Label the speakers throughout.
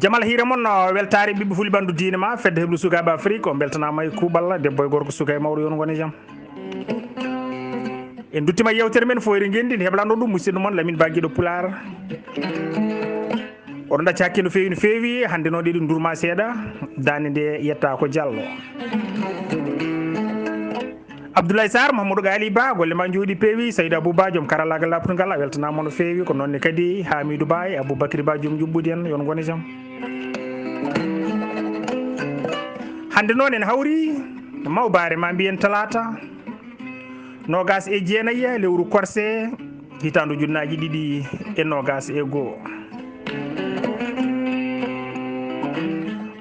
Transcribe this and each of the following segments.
Speaker 1: jamal hiire mon weltare ɓiɓɓe fulɓe ɓandu diine ma fedde heɓlu sukaɓe Afrique o beltanama e kuuɓalla debbo e gorko suka e mawɗo yon gone jaam en duttima yewtere men foyre gendi ne heblando ɗum musidɗo moon Lamine Bagguiɗo Pulaar oɗon ɗacca hakke no fewi no fewi hande noon ɗeɗi durma seeɗa dande nde yetta ko Diallo Abdoulaye Sarr Mahamadou Gali Ba golle ma jooɗi peewi Saydou Abouba joom karallagal laptugal a weltanama no fewi ko nonne kadi Hamidou Ba e Aboubacry Ba joom juɓɓudi en yon gone jaam hande noon en hawri mawbare ma mbiyen talata nogas e jeenayyi lewru korse hitandu junnaji ɗiɗi e nogas e goho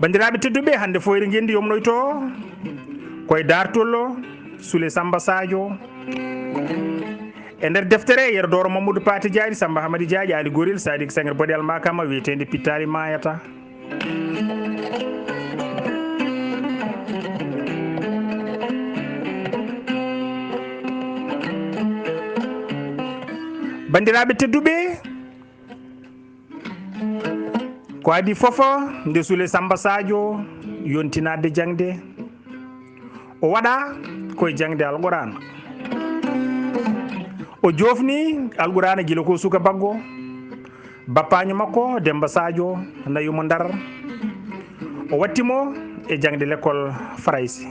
Speaker 1: bandiraɓe tedduɓe hande foyre gendi yomnoyto koye dartollo Soule Samba Sadio e nder deftere yerodoro Mamadou Paté Diaɗi Samba Hamady Diaɗi Ali Goril Sadik Sengre Bodé Almakama wiyetede Pittali Mayata bandiraɓe tedduɓe ko adi foofa nde Soule Samba Sadio yontinade jangde o waɗa koye jangde Alqur'ana o jofni Alqur'ana guila ko suka baggo bappaño makko Demba Sadio nayumo Ndar o wattimo e jangde l'école Faraysi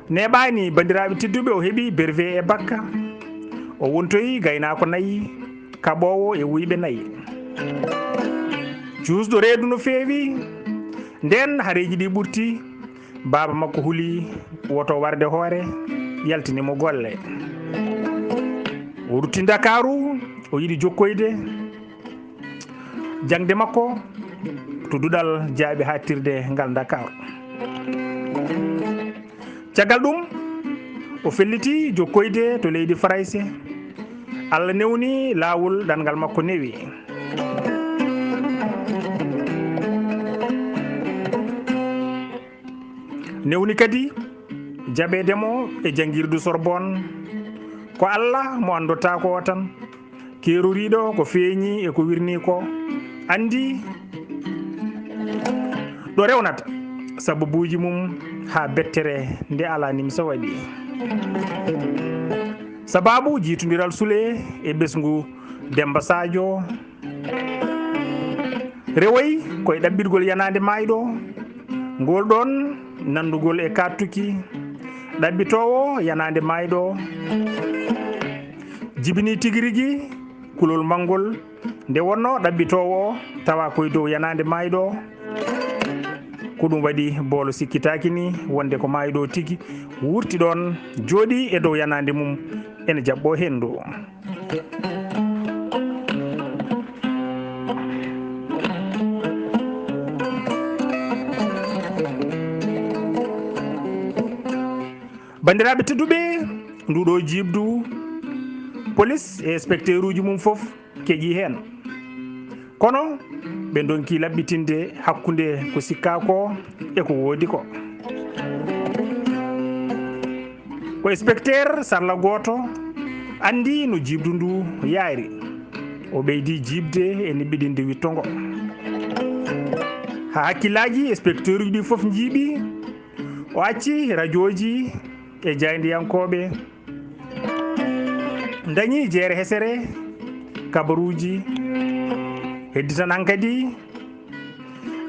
Speaker 1: neɓani bandiraɓe tedduɓe o heeɓi brevet e bakka o wontoyi gaynako nayyi kaɓowo e wuyɓe nayyi jusɗo reedu no feewi nden haareji ɗi ɓurti baba makko huuli woto warde hoore yaltinimo golle o rutti Dakaru o yiɗi jokkoyde jangde makko to duɗal jaaɓi hattirde ngal Dakaru caggal ɗum o felliti jokkoyde to leydi Farayse Allah newni lawol ɗanngal makko newi newni kadi jaɓedemo e jangguirdu Sorbonne ko Allah mo andota ko tan keroriɗo ko feeñi e ko wirni ko andi ɗo rewnata sababuji mum ha bettere nde ala nimsa waɗi sababu jitodiral Soule e ɓesgu Demba Sadio rewoyi koye ɗaɓɓirgol yanade mayɗo ngol ɗon nandugol e kattuki ɗaɓɓitowo yanade mayɗo jibini tigui rigui kulol mangol nde wonno ɗaɓɓitowo tawa koye dow yanade mayɗo ko ɗum waɗi boolo sikkitaki ni wonde ko mayɗo tigui wurti ɗon jooɗi e dow yanade mum ene jaɓɓo hendu bandiraɓe tedduɓe nduɗo jibdu police e inspecteur uji mum foof keeƴi hen kono ɓe donki laɓɓitinde hakkude ko sikka ko e ko woodi ko ko inspecteur sarla goto andi no jibdu ndu yaari o ɓeydi jibde e niɓɓiɗinde wittongo ha hakkillaji inspecteur uji ɗi foof jiiɓi o acci radio ji e jaydiyankoɓe dañi jeere hesere kabaruji heddi tan hankkadi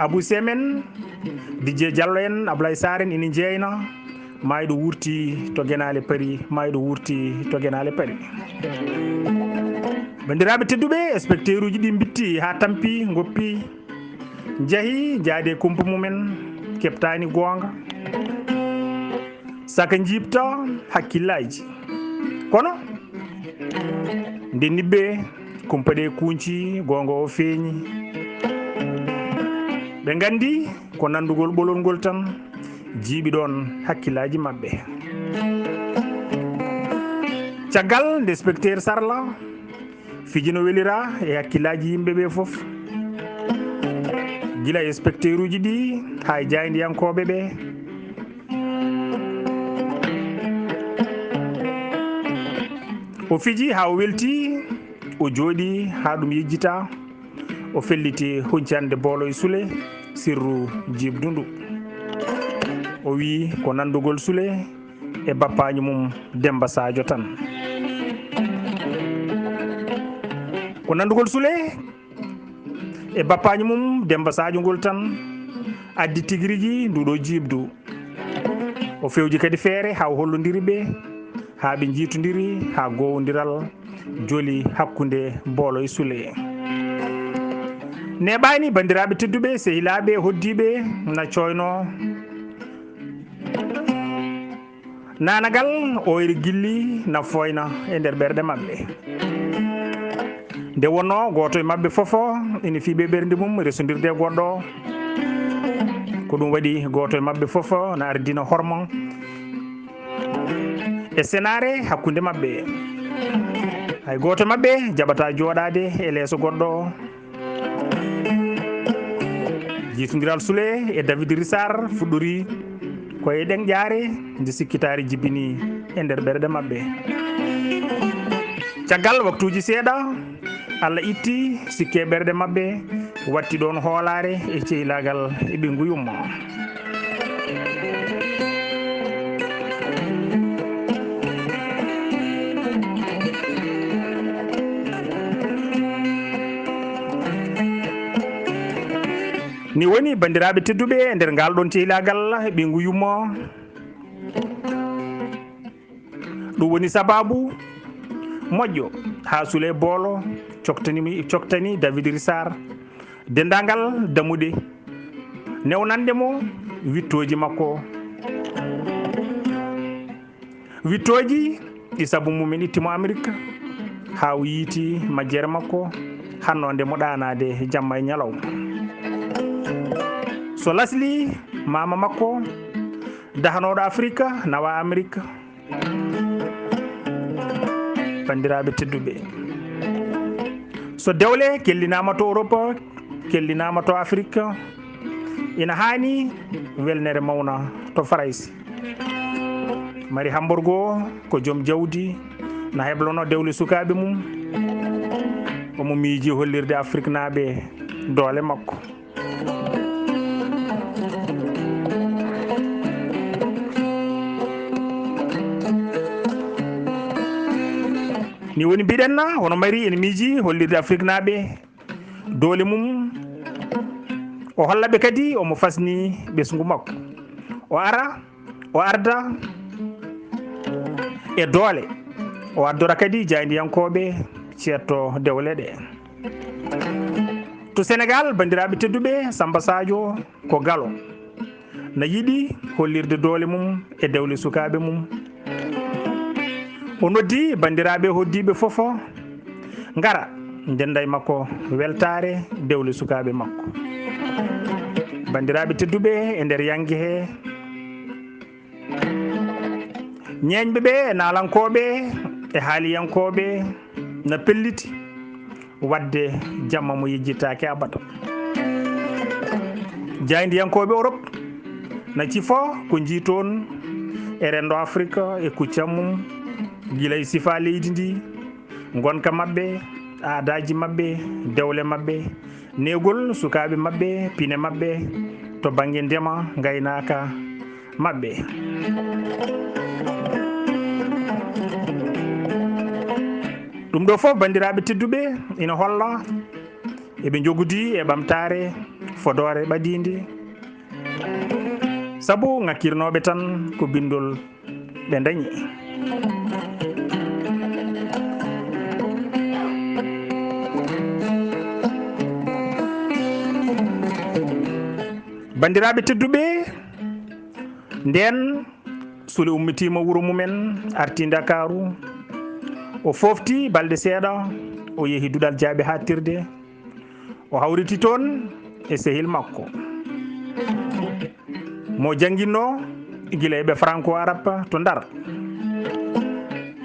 Speaker 1: Abou Semen Dj Diallo en Ablaye Sarr en ina jeyna mayɗo wurti to Guénale Paris mayɗo wurti to Guénale Paris bandiraɓe tedduɓe inspecteur uji ɗi bitti ha tampi goppi jeehi jaade kumpa mumen keptani gonga saka jibta hakkillaji kono nde nibbe kumpa ɗe kunci gonga o feeñi ɓe gandi ko nandugol ɓolol ngol tan jiiɓi ɗon hakkillaji mabɓe caggal nde inspecteur sarla fiji no welira e hakkillaji yimɓe ɓe fof gila e spectateur uji ɗi ha e jaydiyankoɓe ɓe o fiji ha o welti o jooɗi ha ɗum yejjita o felliti huncande boolo e Soule sirru jibdu ndu o wi ko nandugol Soule e bappaño mum Demba Sadio tan ko nandugol Soule e bappaño mum Demba Sadio ngol tan addi tigirigi nduɗo jibdu o fewji kadi feere ha o hollodiri ɓe ha ɓe jiitodiri ha gowodiral joli hakkude boolo e Soule neɓani bandiraɓe tedduɓe sehilaɓe hoddiɓe na coyno nanagal oyre gilli na foyna e nder ɓerɗe mabɓe nde wonno goto e mabɓe fofo ene fiiɓe ɓernde mum resodirde goɗɗo ko ɗum waɗi goto e mabɓe fofo na ardina hormon e senare hakkude mabɓe hay goto e mabɓe jaɓata joɗade e leeso goɗɗo jiitodiral Soule e David Rissar fuɗɗori koye ɗen ƴaare nde sikkitari jibini e nder ɓerɗe mabɓe caggal waktuji seeɗa Allah itti sikke ɓerɗe mabɓe watti ɗon hoolare e cehilagal e ɓingu yumma ni woni bandiraɓe tedduɓe e nder ngal ɗon cehilagal e ɓingu yumma ɗum woni sababu moƴƴo ha Soule boolo coktani David Rissar dendagal damuɗe newnandemo wittoji makko wittoji ɗi saabu mumen ittimo Amérique ha o yiiti majjere makko hannode mo ɗanade jamma e ñalawma so lasli mama makko dahanoɗo Afrique nawa Amérique bandiraɓe tedduɓe so dewle kellinama to Europe kellinama to Afrique ina hani welnere mawna to Faraysi mari Hamburgo ko joom jawdi na heblono dewle sukaɓe mum omo miiji hollirde Afrique naaɓe doole makko ni woni mbiɗenna hono mari ene miiji hollirde Afrique naaɓe doole mum o hollaɓe kadi omo fasni ɓesgu makko o ara o arda e doole o addora kadi jaydiyankoɓe ceetto dewle ɗe to Sénégal bandiraɓe tedduɓe Samba Sadio ko galo na yiiɗi hollirde doole mum e dewle sukaɓe mum o noddi bandiraɓe hoddiɓe fofo ngara denda e makko weltare dewle sukaɓe makko bandiraɓe tedduɓe e nder yangue he ñeñɓeɓe e nalankoɓe e haaliyankoɓe na pelliti wadde jamma mo yejjitake abada jaydiyankoɓe Europe na cifo ko jiiton e rendo Afrique e kuccam mum gila e sifa leydi ndi gonka mabɓe aadaji mabɓe dewle mabɓe negol sukaɓe mabɓe pine mabɓe to banggue ndema gaynaka mabɓe ɗum ɗo fof bandiraɓe tedduɓe ina holla eɓe jogodi e ɓamtare fodore ɓadide saabu ŋakkirnoɓe tan ko bindol ɓe dañi bandiraɓe tedduɓe nden Soule ummitima wuuro mumen arti Dakaru o fofti balɗe seeɗa o yeehi duɗal jaaɓe hattirde o hawriti toon e sehil makko mo jangguinno guila eɓe franco arabe to Ndar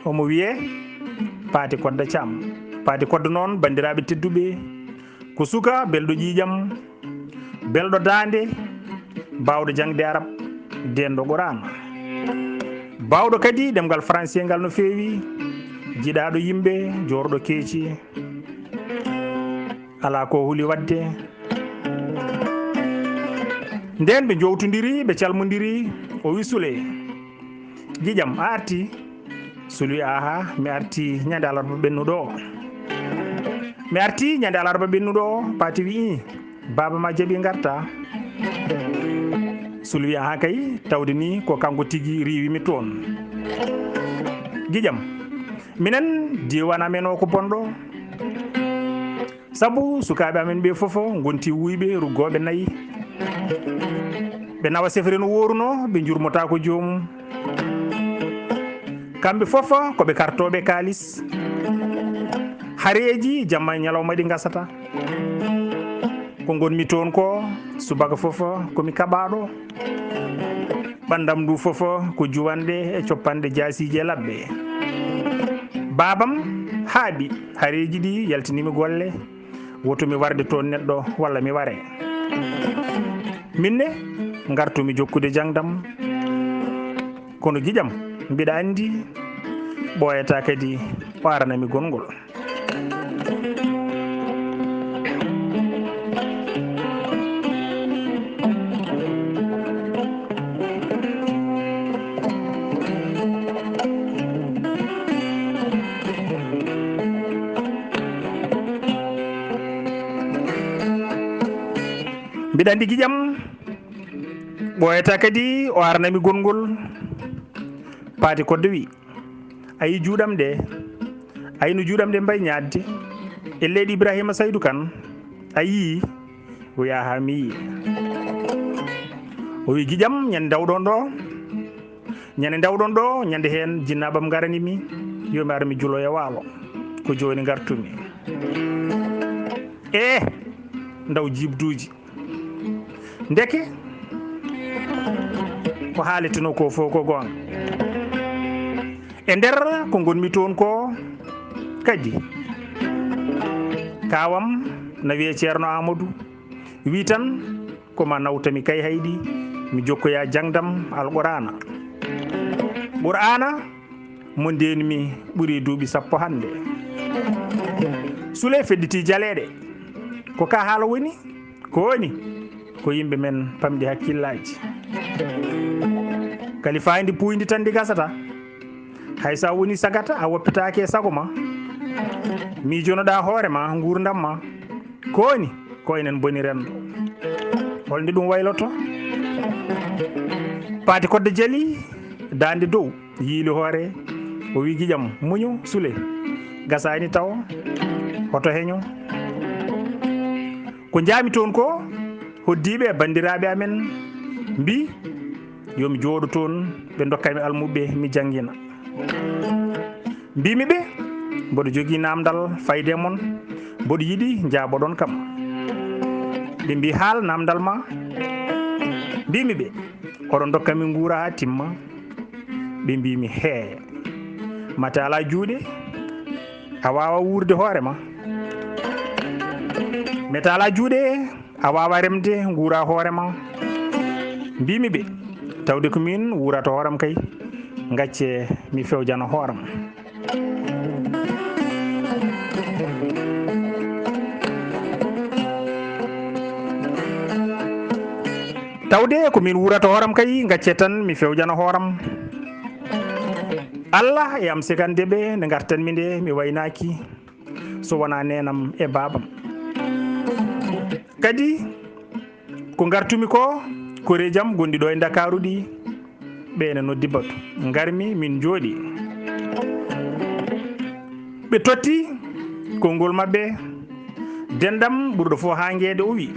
Speaker 1: omo wiye Paté Kodda Thiam paati koddo noon bandiraɓe tedduɓe ko suka belɗo ƴiƴam belɗo dande bawɗo jangde arab denɗo qur'an bawɗo kadi ɗemgal français ngal no feewi jiɗaɗo yimɓe jorɗo keeci ala ko huuli wadde nden ɓe jowtodiri ɓe calmodiri o wi Soule ƴiƴam a arti Soule wi aha mi arti ñande alarba ɓennuɗo o mi arti ñande alarba ɓennuɗo o paati wi i baba ma jaaɓi garta Soule wi aha kay tawde ni ko kanko tigui riwimi toon ƴiƴam minen diwan amen o ko bonɗo saabu sukaɓe amen ɓe foof gonti wuyɓe ruggoɓe nayyi ɓe nawa sefre no woruno ɓe jurmota ko joomum kamɓe foof koɓe kartoɓe kalis hareji jamma e ñalawma ɗi gasata ko gonmi toon ko subaka foof komi kaɓaɗo ɓandam ndu foof ko juwanɗe e coppanɗe jasiji e labɓe babam haaɓi hareji ɗi yaltinimi golle wotomi warde toon neɗɗo walla mi ware minne gartumi jokkude jangdam kono ƴiƴam mbiɗa andi ɓoyata kadi o aranami gongol mbiɗa andi ƴiƴam ɓoyata kadi o aranami gongol paati kodde wi ayi juuɗam ɗe ayi no juuɗam ɗe mbayi ñaadde e leydi Ibrahima Saydou Kane a yii o wiya ha mi yii o wi ƴiƴam ñande dawɗon ɗo ñande hen jinnaɓam garanimi yomi ara mi juulo e waalo ko joni gartumi ndaw jibduji ndeke ko haalituno ko fof ko gonga e nder ko gonmi toon ko kadi kawam no wiye ceerno Amadou wi tan koma nawtami kay hayɗi mi jokkoya jangdam alqur'ana mo ndenmi ɓuuri duuɓi sappo hande Soule fedditi jaleɗe ko ka haala woni ko yimɓe men pamɗi hakkillaji kali fayidi puydi tan ndi gasata hay sa woni sagata a woppitake e sago ma mijonoɗa hoorema gurdam ma ko enen boni rendo holde ɗum wayloto paati kodde jaali dande dow yiili hoore o wi ƴiƴam muñu Soule gasani taw hoto heño ko jaami toon ko hoddiɓe e bandiraɓe amen mbi yomi jooɗo toon ɓe dokkami almuɓe mi jangguina mbimi ɓe mboɗo jogui namdal fayde moon mboɗo yiiɗi jaaboɗon kam ɓe mbi haal namdal ma mbimi ɓe oɗon dokkami guura ha timma ɓe mbimi hee mata ala juuɗe a wawa wurde hoorema meta ala juuɗe a wawa remde guura hoorema mbimi ɓe tawde ko min wurata hooram kay gacce mi fewjana hooram tawde ko min wurata hooram kay gacce tan mi fewjana hooram Allah e am sigande ɓe nde gartanmi nde mi waynaki so wona nenam e babam kadi ko gartumi ko kore jam gonɗiɗo e Dakaru ɗi ɓeene noddi batu garmi min jooɗi ɓe totti konngol maɓɓe dendam ɓurɗo fof hanguede o wi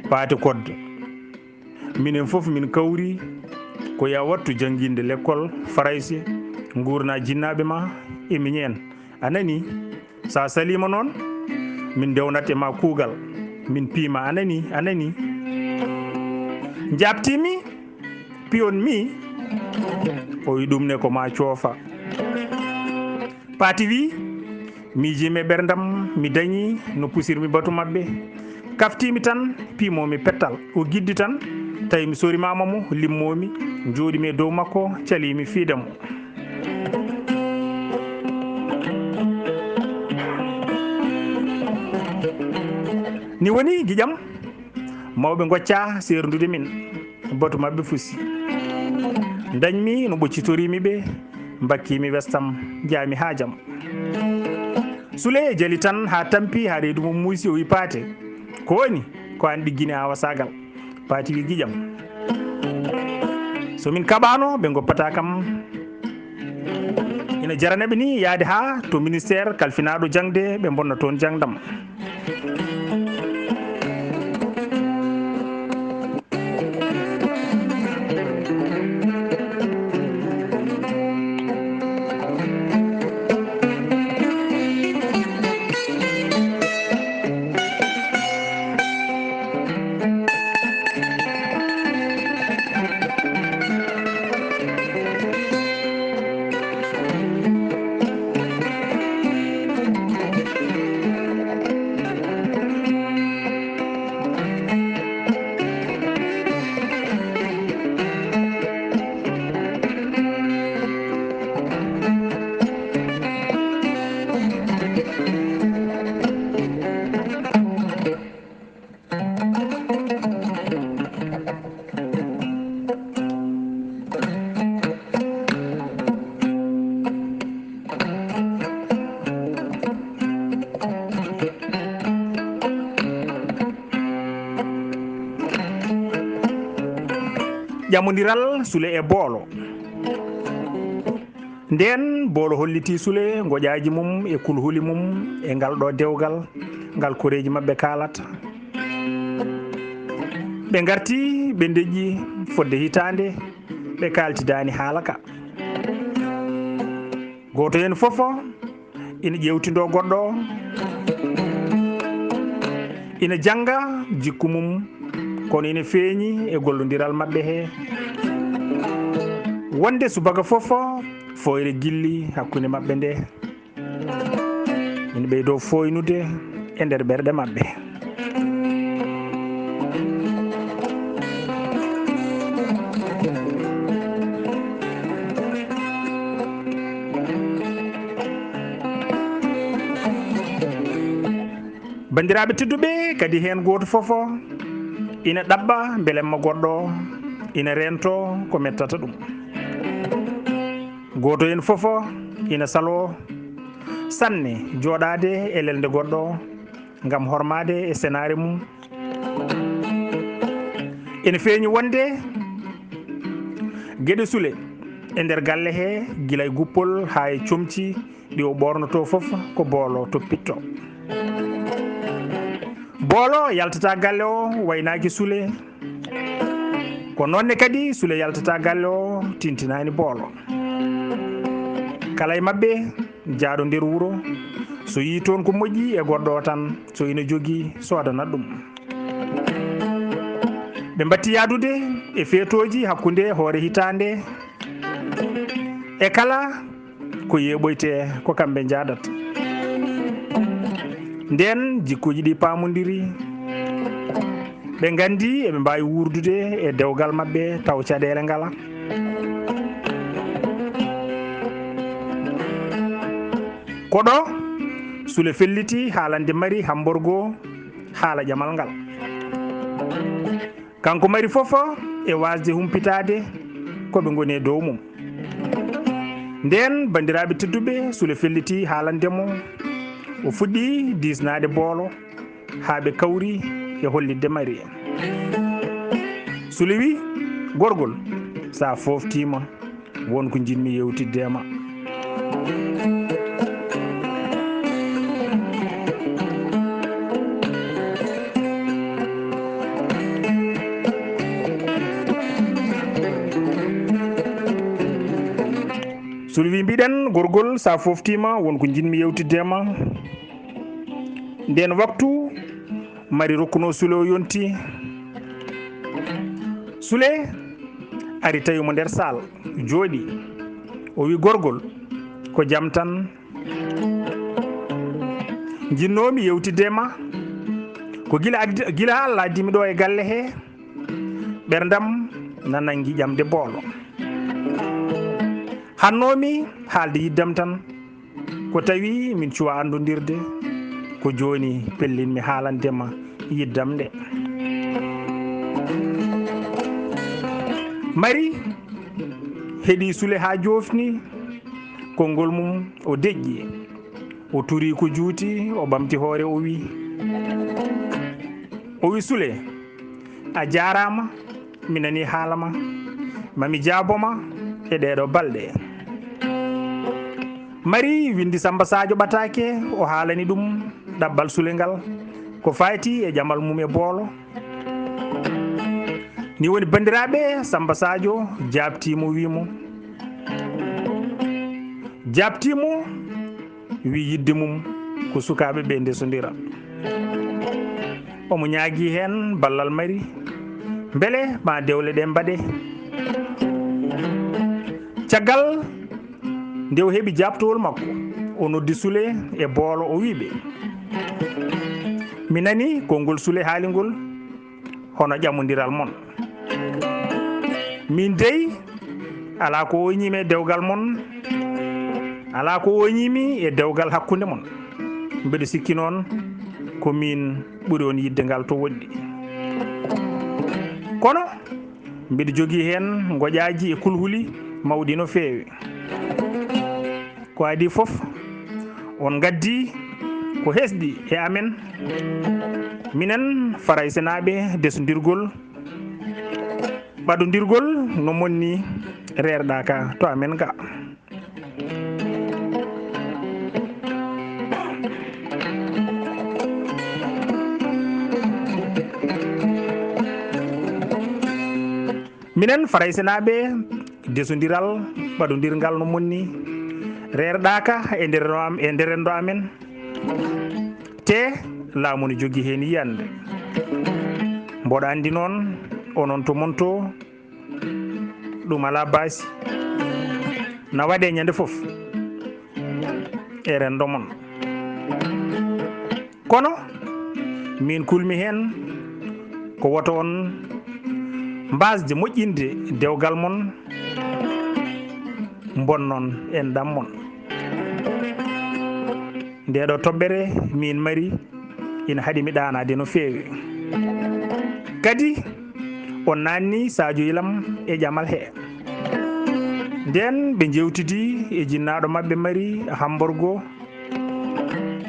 Speaker 1: paati kodde minen fof min kawri ko ya wattu jangguinde l'école français gurna jinnaɓe ma emi ñeen a nani sa salima noon min dewnat e ma kuugal min piima a nani jabtimi piyon mi o wi ɗum ne ko ma coofa paati wi miijimi e ɓerdam mi dañi no pusirmi batu mabɓe kaftimi tan piimomi pettal o giddi tan tawi mi sorimama mo limmomi jooɗimi e dow makko calimi fiidemo ni woni giƴam mawɓe gocca serdude min batu mabɓe fusi dañmi no ɓoccitorimi ɓe bakkimi westam jaami ha jaam Sule jali tan ha tampi ha reedu mum muusi o wi paate ko woni ko an ɗiggini awa sagal paati wi giƴam somin kaɓano ɓe goppata kam ina jaranaɓe ni yaade ha to ministére kalfinaɗo jangde ɓe bonna toon jangdam ƴamodiral Sule e boolo nden boolo holliti Sule goƴaji mum e kulhuli mum e ngal ɗo dewgal ngal koreji mabɓe kalata ɓe garti ɓe deƴƴi fodde hitande ɓe kaltidani haala ka goto hen foof ina ƴewtindo goɗɗo ina janga jikku mum kono ina feeñi e gollodiral mabɓe he wonde subaka fof foyre gilli hakkude mabɓe nde ina ɓeydo foynude e nder ɓerɗe mabɓe bandiraɓe tedduɓe kadi hen goto foof ina ɗabba belemma goɗɗo ina rento ko mettata ɗum goto hen foof ina salo sanne joɗade e lelde goɗɗo gam hormade e senare mum ina feeñi wonde gueɗe Sule e nder galle he guila e guppol ha e comci ɗi o ɓornoto foof ko boolo toppitto boolo yaltata galle o waynaki Sule ko nonne kadi Sule yaltata galle o tintinani boolo kala e mabɓe jaaɗo nder wuuro so yi toon ko moƴƴi e goɗɗo o tan so ina jogui sodanat ɗum ɓe batti yadude e feetoji hakkude hoore hitande e kala ko yeɓoyte ko kamɓe jadata nden jikkuji ɗi pamodiri ɓe gandi eɓe mbawi wurdude e dewgal mabɓe taw caɗele ngala koɗo Sule felliti haalande Mari Hamborgo haala ƴamal ngal kanko Mari foof e wasde humpitade koɓe goni e dow mum nden bandiraɓe tedduɓe Sule felliti haalandemo o fuɗɗi disnade boolo ha ɓe kawri e hollidde Mari Sule wi gorgol sa foftima wonko jinmi yewtiddema Sule wi mbiɗen gorgol sa foftima wonko jinmi yewtiddema nden waktu Mari rokkuno Sule o yonti Sule ari tawimo nder sal jooɗi o wi gorgol ko jaam tan jinnomi yewtidde ma ko gila Allah addimi ɗo e galle he ɓerdam nanangi ƴamde boolo hannomi haalde yiddam tan ko tawi min cuwa andodirde ko joni pellinmi haalandema yiddam nde mari heeɗi Sule ha jofni konngol mum o deƴƴi o turi ko juuti o ɓamti hoore o wi Sule a jarama mi nani haalama mami jaaboma e ɗeɗo balɗe mari windi Samba Sadio ɓatake o haalani ɗum ɗabbal Sule ngal ko fayti e jamal mum e boolo ni woni bandiraɓe Samba Sadio jabtimo wi yidde mum ko sukaɓe ɓe ndesodira omo ñaagui hen ballal mari beele ma dewle ɗe mbaɗe caggal nde o heeɓi jabtowol makko o noddi Sule e boolo o wiɓe mi nani konngol Sule haalingol hono ƴamodiral mon min dey ala ko woñimi e dewgal mon ala ko woñimi e dewgal hakkude mon mbeɗa sikki noon ko min ɓuuri on yidde ngal to woɗɗi kono mbiɗa jogui hen goƴaji e kulhuli mawɗi no feewi ko adi foof on gaddi ko hesɗi e amen minen Faraysenaɓe desodirgol ɓaɗodirgol no monni rerɗa ka to amen ga minen Faraysenaɓe desodiral ɓaɗodirgal no monni rerɗaka e nderendo amen te laamu ne jogui hen yiyande mboɗo andi noon onon to monto ɗum ala baasi na waɗe ñande foof e rendo mon kono min kulmi hen ko woto on mbasde moƴƴinde dewgal mon bonnon en ɗam mon ndeɗo toɓɓere min mari ina haaɗimi ɗanade no feewi kadi on nanni Sadio Ilam e ƴamal he nden ɓe jewtidi e jinnaɗo mabɓe Mari Hamborgo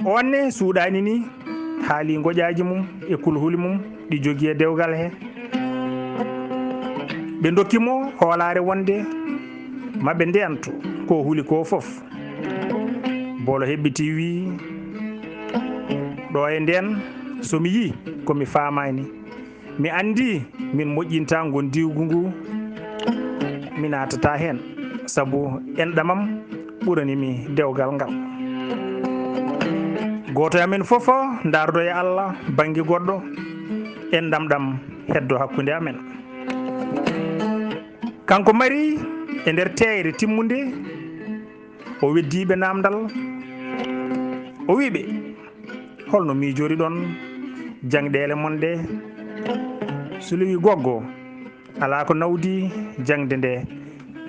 Speaker 1: onne suuɗani ni haali goƴaji mum e kulhuli mum ɗi jogui e dewgal he ɓe dokkimo hoolare wonde maɓe ndentu ko huuli ko foof boolo heɓɓiti wi ɗo e nden somi yi komi famani mi andi min moƴƴinta gondigu ngu mi natata hen saabu enɗamam ɓuranimi dewgal ngal goto amen foof dardo e Allah banggue goɗɗo enɗam ɗam heddo hakkude amen kanko Mari e nder teyre timmude o weddiɓe namdal o wiɓe holno miijori ɗon jangɗele mon ɗe Sule wi goggo ala ko nawdi jangde nde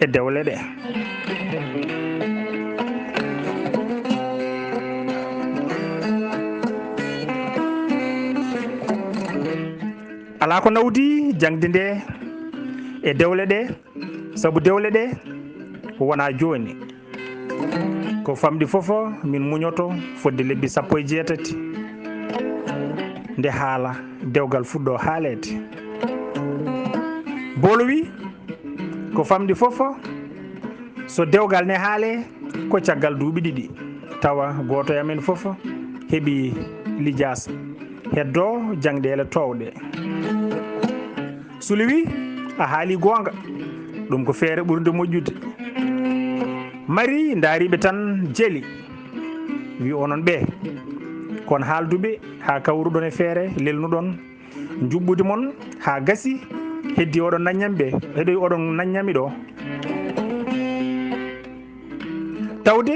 Speaker 1: e dewle ɗe ala ko nawdi jangde nde e dewle ɗe saabu dewle ɗe wona joni ko famɗi foof min muñoto fodde lebbi 18 nde haala dewgal fuɗɗo haalede Boolo wi ko famɗi foof so dewgal ne haale ko caggal duuɓi ɗiɗi tawa goto e amen foof heeɓi lijasa heddo jangɗele towɗe Sule wi a haali gonga ɗum ko feere ɓurde moƴƴude Mari daariɓe tan jeeli wi onon ɓe kon haalduɓe ha kawruɗon e feere lelnuɗon juɓɓude mon ha gasi heddi oɗon naññamɓe heɗoy oɗon naññami ɗo tawde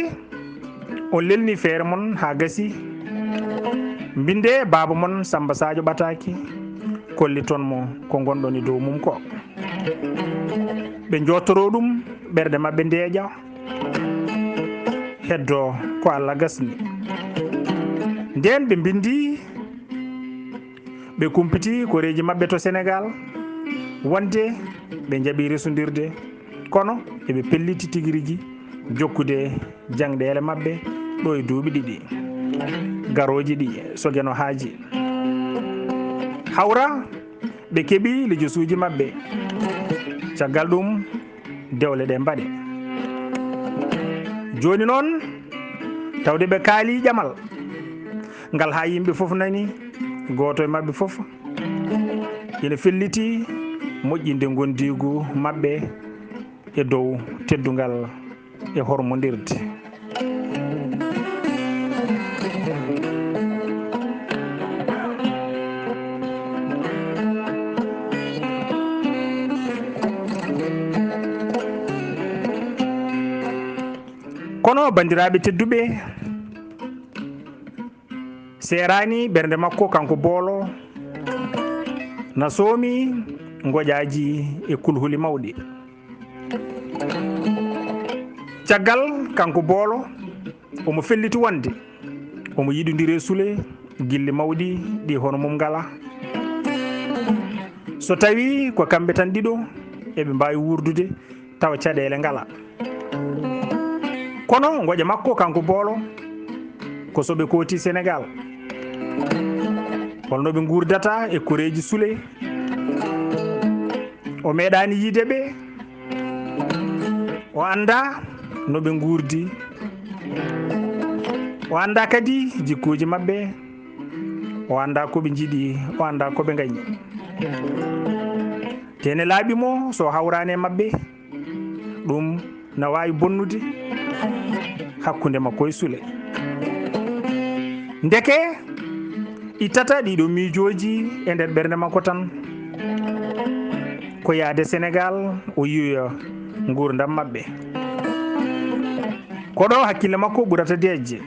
Speaker 1: on lelni feere mon ha gasi binde baba mon Samba Sadio Bataki kolliton mo ko gonɗon e dow mum ko ɓe jotoro ɗum ɓerde mabɓe ndeeƴa heddo ko Allah gasni nden ɓe bindi ɓe kumpiti koreji mabɓe to Sénégal wonde ɓe jaaɓi resudirde kono eɓe pelliti tiguirigui jokkude jangɗele mabɓe ɗo e duuɓi ɗiɗi garoji ɗi sogeno haaji hawra ɓe keeɓi lijusuji mabɓe caggal ɗum dewle ɗe mbaɗe joni noon tawde ɓe kaali ƴamal ngal ha yimɓe foof nani goto e mabɓe foof ina felliti moƴƴinde gondigu mabɓe e dow teddugal e hormodirde kono bandiraɓe tedduɓe serani ɓernde makko kanko Boolo na soomi goƴaji e kulhuli mawɗi caggal kanko Boolo omo felliti wonde omo yiɗodiri e Soule gilli mawɗi ɗi hono mum ngala so tawi ko kamɓe tan ɗiɗo eɓe mbawi wurdude tawa caɗele ngala kono goƴa makko kanko Boolo ko soɓe kooti Sénégal holno ɓe gurdata e koreji Soule o meeɗani yiideɓe o anda no ɓe gurdi o anda kadi jikkuji mabɓe o anda koɓe jiiɗi o anda koɓe gañi tene laaɓimo so hawrani e mabɓe ɗum na wawi bonnude hakkude makko e Soule ndeke ittata ɗiɗo miijoji e nder ɓernde makko tan ko yaade Sénégal o yiyoya gurdam mabɓe ko ɗo hakkille makko ɓurata deejje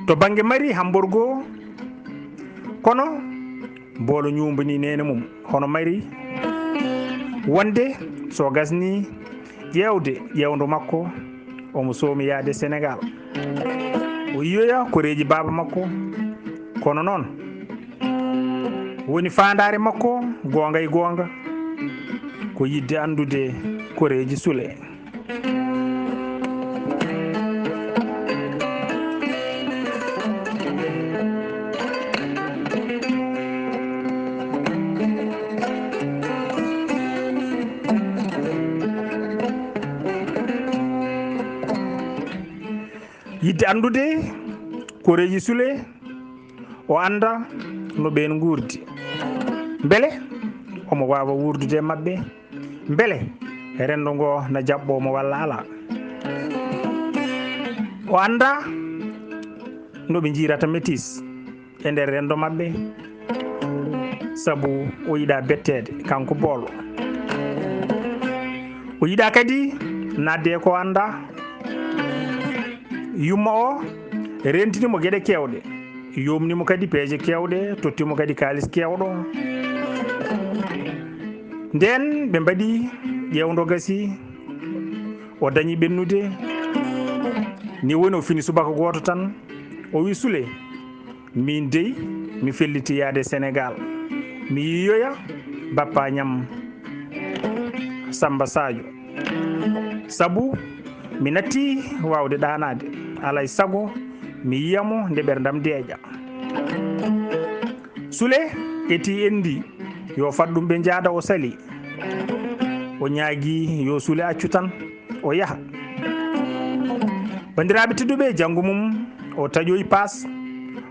Speaker 1: to banggue mari hamborgo kono Boolo ñumbani nene mum hono mari wonde so gasni ƴewdo makko omo soomi yaade Sénégal o yiyoya koreji baba makko kono noon woni fandare makko gonga e gonga ko yidde andude koreji Soule yidde andude koreji Soule o anda no ɓen gurdi beele omo wawa wurdude e mabɓe beele rendo ngo na jaɓɓomo walla ala o anda no ɓe jirata métis e nder rendo mabɓe saabu o yiiɗa bettede kanko Boolo o yiiɗa kadi nadde ko anda yumma o rentinimo gueɗe kewɗe yomnimo kadi peeje kewɗe tottimo kadi kalis kewɗo nden ɓe mbaɗi ƴewdo gasi o dañi ɓennude ni woni o fini subaka goto tan o wi Soule min dey mi felliti yaade Sénégal mi yiyoya bappa ñam Samba Sadio saabu mi natti wawde ɗanade alay sago mi yiyamo nde ɓerdam deeƴa Soule eti endi yo fadɗum ɓe jaada o sali o ñaagui yo Soule accu tan o yaaha bandiraɓe tedduɓe janggo mum o taƴoyi passe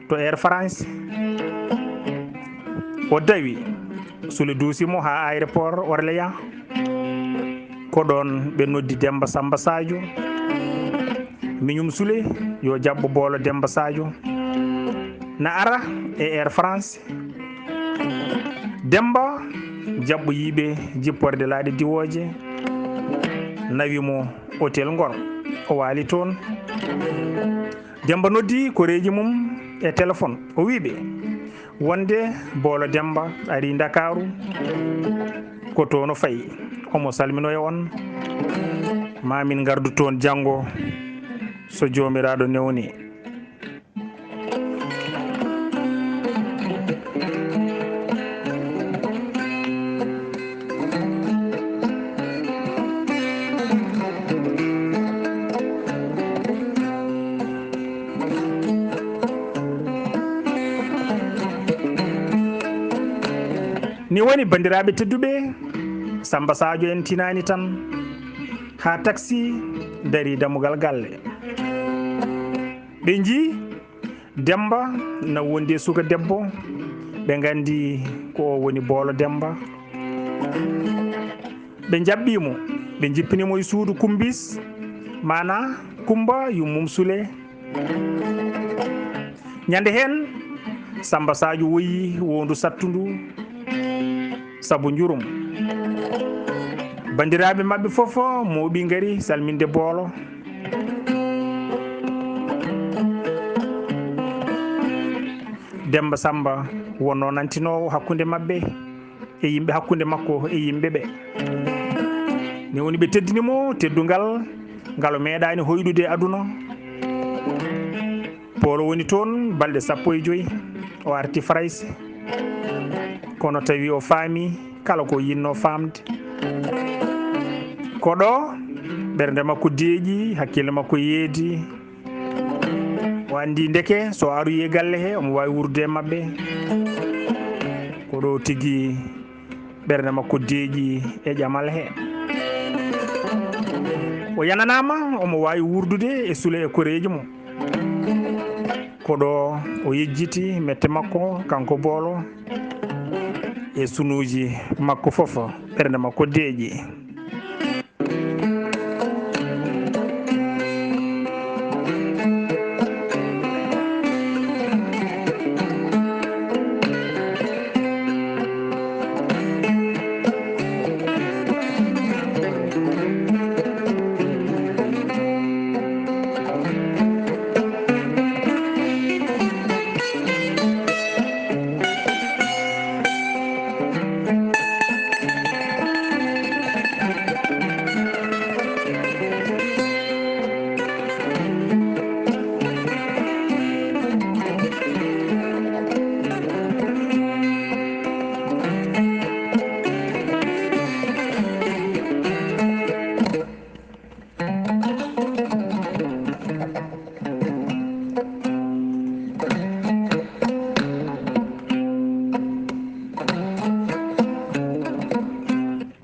Speaker 1: to Air France o dawi Soule duusimo ha aéroport Orléans ko ɗon ɓe noddi Demba Samba Sadio miñum Soule yo jaɓɓo Boolo Demba Sadio na ara e Air France Demba jaɓɓo yiiɓe jipporde laaɗe diwoje nawimo hôtel Ngor o waali toon. Demba noddi koreji mum e téléphone o wiiɓe wonde Boolo Demba ari Dakaru ko toon o fayi, omo salmino e on, mamin gardu toon janggo so jomiraɗo newni. Ni woni bandiraɓe tedduɓe, Samba Sadio en tinani tan ha taxi dari dammugal galle. Ɓe jii Demba na wondi e suka debbo, ɓe gandi ko o woni Boolo Demba. Ɓe jaɓɓimo, ɓe jippinimo e suudu kumbis, mana Kumba Yummum Sule. Ñande hen Samba Sadio woyi wondu sattundu sabu jurum. Bandiraɓe mabɓe fof mooɓi gari salminde Boolo. Demba Samba wonno nantinowo hakkude mabɓe e yimɓe, hakkude makko e yimɓeɓe. Ni woni ɓe teddinimo teddugal ngal o meeɗani hoyɗude aduna. Boolo woni toon balɗe 15 o arti Farayse, kono tawi o faami kala ko yinno famde. Ko ɗo ɓernde makko deeƴi, hakkille makko yeedi, o andi ndeke so aroyi e galle he omo wawi wurde e mabɓe. Ko ɗo tigui ɓernde makko deeƴi e ƴamal he. O yananama omo wawi wurdude e Sule e koreji mum. Ko ɗo o yejjiti mette makko kanko Boolo e sunuji makko fof, ɓernde makko deeƴi.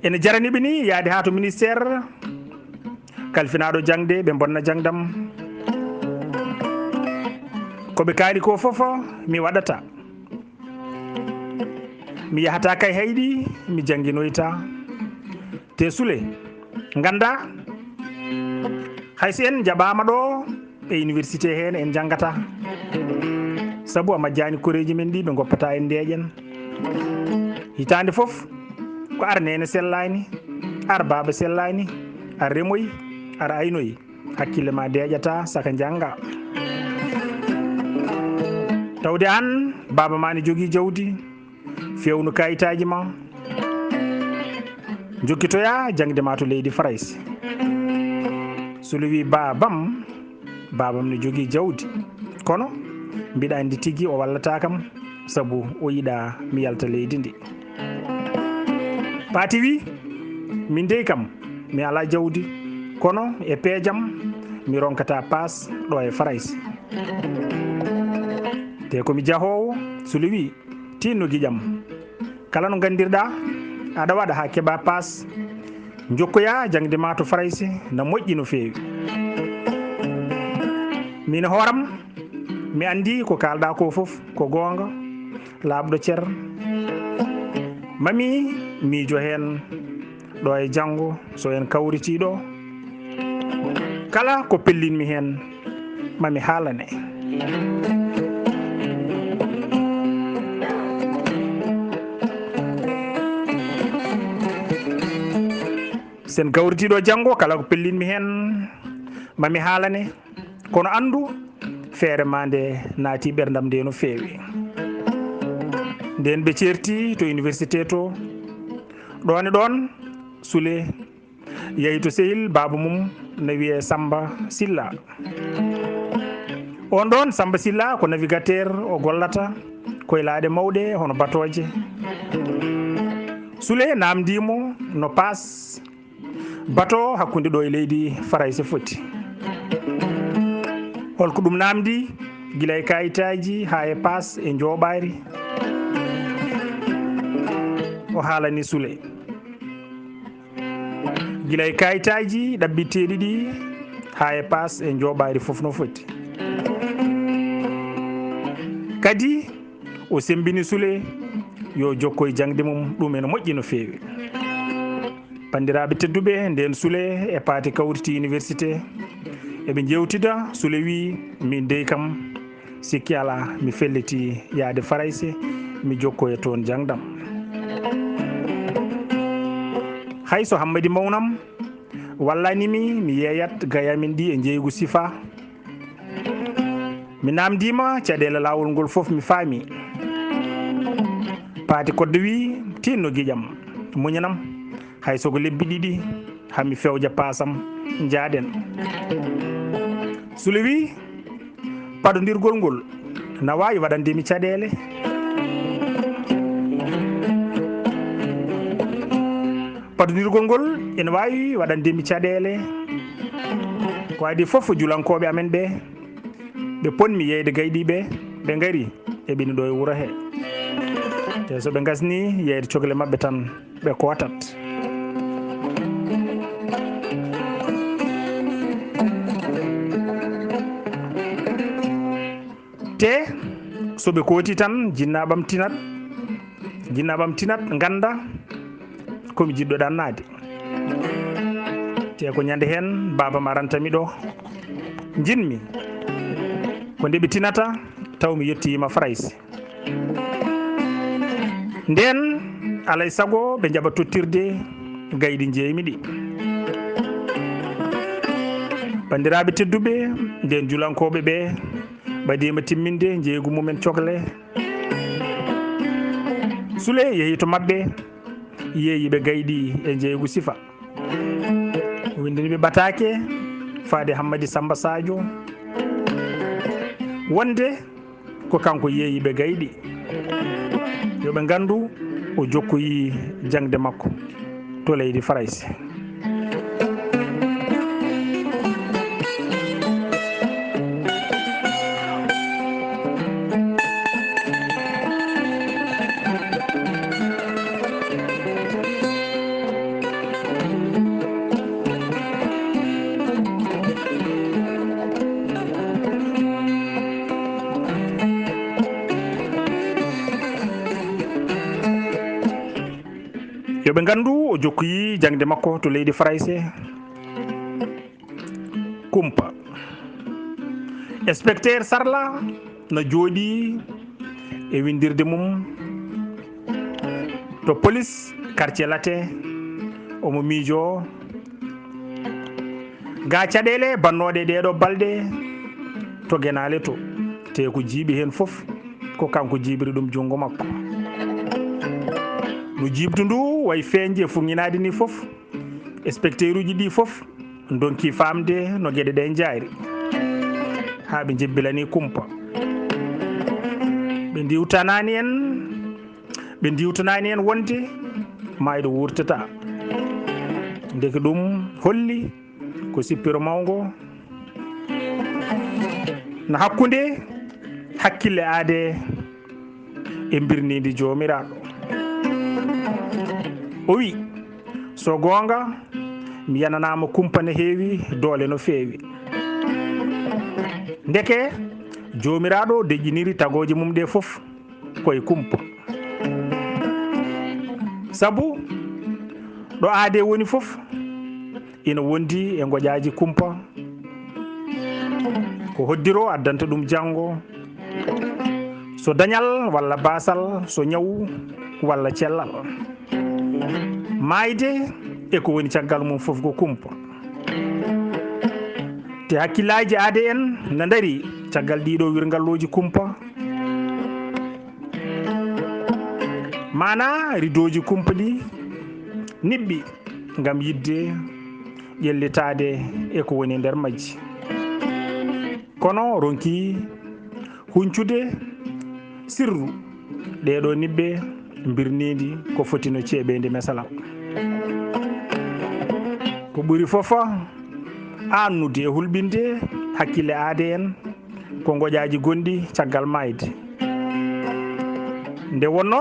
Speaker 1: ene jaraniɓe ni yaade ha to ministére kalfinaɗo jangde ɓe bonna jangdam. koɓe kaali ko foof mi waɗata, mi yahata kay hayɗi mi janguinoyta. te Sule ganda haysi en jaɓama ɗo e université hen en jangata, saabu a majjani koreji men ɗi ɓe goppata en ndeƴen. hitande foof ko ar nene sellani, ar baba sellani, ar remoyi, ar aynoyi, hakkille ma deƴata saka jangga. tawde an baba ma ne jogui jawdi, fewnu kayitaji ma, jokkitoya jangde ma to leydi Farayse. Sule wi babam ne jogui jawdi, kono mbiɗa andi tigui o wallata kam, saabu o yiɗa mi yalta leydi ndi. Paati wi min dey kam mi ala jawdi, kono e peejam mi ronkata paas ɗo e Farayse. te komi jahowo. Sule wi tinno guiƴam, kala no gandirɗa aɗa waɗa ha keeɓa paas, jokkoya jangde ma to Farayse na moƴƴi no fewi. min hooram mi andi ko kalɗa ko foof ko gonga, laaɓɗo ceer. mami miijo hen ɗo e janggo so en kawritiɗo, kala ko pellinmi hen mami haalane. sen kawritiɗo janggo kala ko pellinmi hen mami haalane kono andu feere ma nde naati ɓerdam nde no feewi. Nden ɓe ceerti to université to ɗon e ɗon Soule yehi to sehil baaba mum no wiye Samba Silla. On ɗon Samba Silla ko navigateur o gollata koye laaɗe mawɗe hono batoje. Soule namdimo no paas bato hakkunde ɗo e leydi Farayse foti. Holko ɗum namdi gila e kayitaji ha e paas e jooɓari o haalani Soule. Gila e kayitaji ɗaɓɓitteɗi ɗi ha e paas e jooɓari fof no foti. Kadi o sembini Soule yo jokkoye jangde mum ɗum ene moƴƴi no feewi. Bandiraɓe tedduɓe, nden Soule e paati kawriti université eɓe jewtida. Soule wi min dey kam sikki ala mi felliti yaade Farayse mi jokkoye toon jangdam. Hayso hammadi mawnam wallanimi mi yeeyat gayamin ɗi e jeygu sifa. Mi namdima caɗele lawol ngol fof mi faami. Paati kodde wi tinno giƴam muñanam hayso ko lebbi ɗiɗi hami fewja paasam jaaden. Soule wi paɗodirgol ngol na wawi waɗandemi caɗele. Paɗodirgol ngol ene wawi waɗandemi caɗele ko adi fof julankoɓe amen ɓe ponmi yeyde gayɗiɓe ɓe gari eɓini ɗo e wuuro he. Te so ɓe gasni yeyde cogle mabɓe tan ɓe kotat. Te so ɓe kooti tan jinnaɓam tinat ganda komi jiɗɗo ɗannade. Te ko ñande hen babam arantami ɗo jinmi ko nde ɓe tinata taw mi yettoyima Farayse. Nden alay sago ɓe jaɓa tottirde gayɗi jeeymi ɗi. Bandiraɓe tedduɓe, nden julankoɓe ɓe ɓadima timminde jeygu mumen cogle. Soule yeehi to mabɓe yeeyiɓe gayɗi e jeygu sifa. Windiniɓe batake faade Hammadi Samba Sadio wonde ko kanko yeeyiɓe gayɗi yoɓe gandu o jokkoyi jangde makko to leydi Farayse. yoɓe gandu o jokkoyi jangde makko to leydi Farayse. Kumpa inspecteur Sarla no jooɗi e windirde mum to police quartier Latin omo miijo ga caɗele bannoɗe ɗeɗo balɗe to Guenale to te ko jiiɓi hen fof ko kanko jiibiri ɗum jungo makko. No jibdu ndu way feeñde fuŋŋinade ni fof inspecteur uji ɗi fof donki famde no gueɗe ɗe jaari ha ɓe jebbilani Kumpa. ɓe diwtanani en wonde mayɗo wurtata ndeke ɗum holli ko sippiro mawgo no hakkunde hakkille aade e birnidi jomiraɗo. O wi so gonga mi yananama Kumpa ne heewi doole no feewi. Ndeke jomiraɗo deƴƴiniri tagoje mum ɗe fof koye Kumpa. Sabu ɗo aade woni fof ina wondi e goƴaji Kumpa ko hoddiro addanta ɗum janggo so dañal walla basal so ñaw walla cellal. Mayde e ko woni caggal mum fof ko Kumpa. te hakkillaji aade en na dari caggal ɗiɗo wirgalloji kumpa mana ridoji kumpa ɗi niɓɓi ngam yidde ƴellitade e ko woni nder majji kono ronki huncude sirru ɗeɗo niɓɓe birnidi ko fotino ceeɓede mesalam ko ɓuri fofa annude e hulɓinde hakkille aade en ko goƴaji gonɗi caggal mayde nde wonno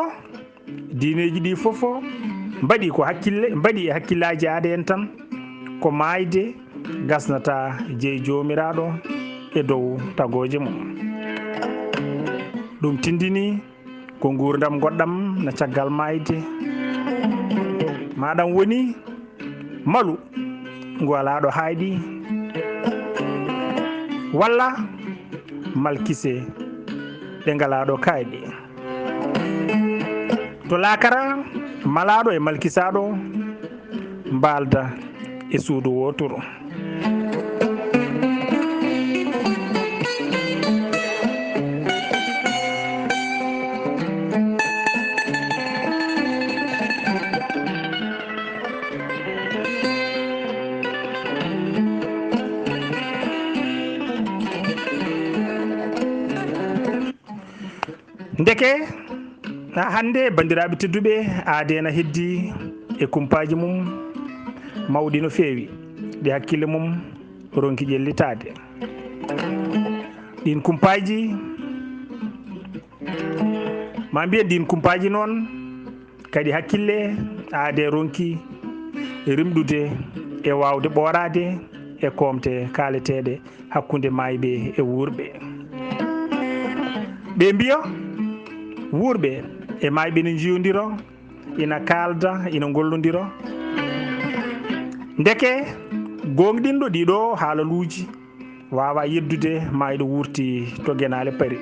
Speaker 1: diineji ɗi fofo mbaɗi e hakkillaji aade en tan ko mayde gasnata jeey jomiraɗo e dow tagoje mum ɗum tindini ko gurdam goɗɗam na caggal mayde maɗam woni malu ngu alaɗo hayɗi walla malkise ɗe ngalaɗo kayɗi to lakara malaɗo e malkisaɗo mbalda e suudu wotoro ndeke hande bandiraɓe tedduɓe aade na heddi e kumpaji mum mawɗi no feewi ɗi hakkille mum ronki ƴellitade ɗin kumpaji ma mbiyen ɗin kumpaji noon kadi hakkille aade ronki rimɗude e wawde ɓorade e komte kaleteɗe hakkude mayɓe e wuurɓe ɓe mbiya wuurɓe e mayɓe ne jiyodira ina kalda ina gollodira ndeke gonɗinɗo ɗiɗo haalaluji wawa yeddude mayɗo wurti to guenale paari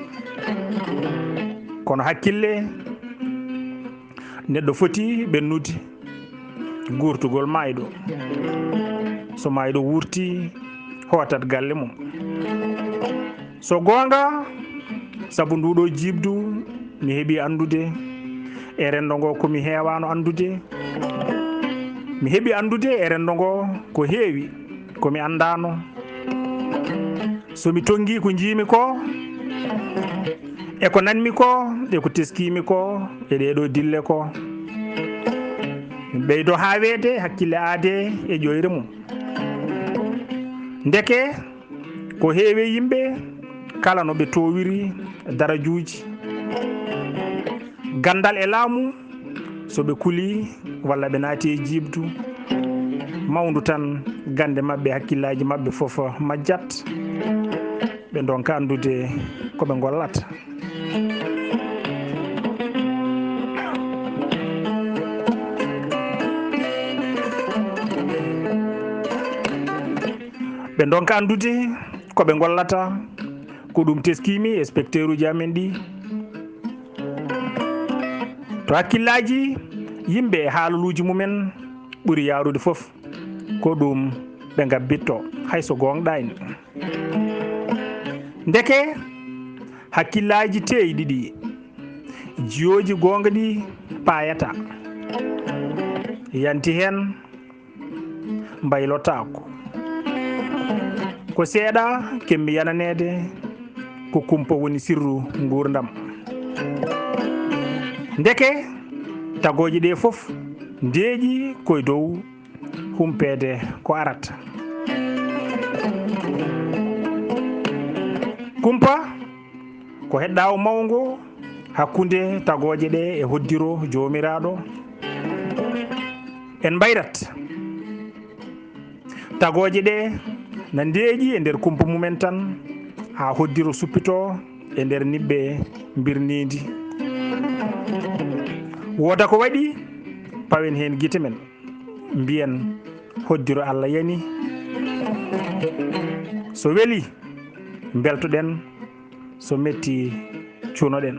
Speaker 1: kono hakkille neɗɗo foti ɓennude gurtugol mayɗo so mayɗo wurti hotat galle mum so gonga saabu nduɗo jibdu mi heeɓi andude e rendo ngo komi heewano andude mi heeɓi andude e rendo ngo ko heewi komi andano somi tongi ko jiimi ko e ko nanmi ko e ko teskimi ko e ɗeɗo dille ko mi ɓeydo hawede hakkille aade e ƴoyre mum ndeke ko heewe yimɓe kala no ɓe towiri darajuji gandal e laamu so ɓe kuuli walla ɓe naati e jibdu mawdu tan gande mabɓe hakkillaji mabɓe foof majjat ɓe donka andude koɓe gollata ɓe donka andude koɓe gollata ko ɗum teskimi e inspecteur uji amen ɗi to hakkillaji yimɓe e haalaluji mumen ɓuuri yarude foof ko ɗum ɓe gabbitto hayso gonɗani ndeke hakkillaji teyɗi ɗi jiyoji gonga ɗi payata yanti hen mbaylotako ko seeɗa kemmi yananede ko kumpa woni sirru gurdam ndeke tagoji ɗe foof ndeeƴi koye dow humpede ko arata kumpa ko heɗɗawo mawgo hakkude tagoje ɗe e hoddiro jomiraɗo en mbayrat tagoje ɗe na ndeeƴi e nder kumpa mumen tan ha hoddiro suppito e nder niɓɓe birnidi woda ko waɗi pawen hen guite men mbiyen hoddiro Allah yani so weeli beltoɗen so metti cuunoɗen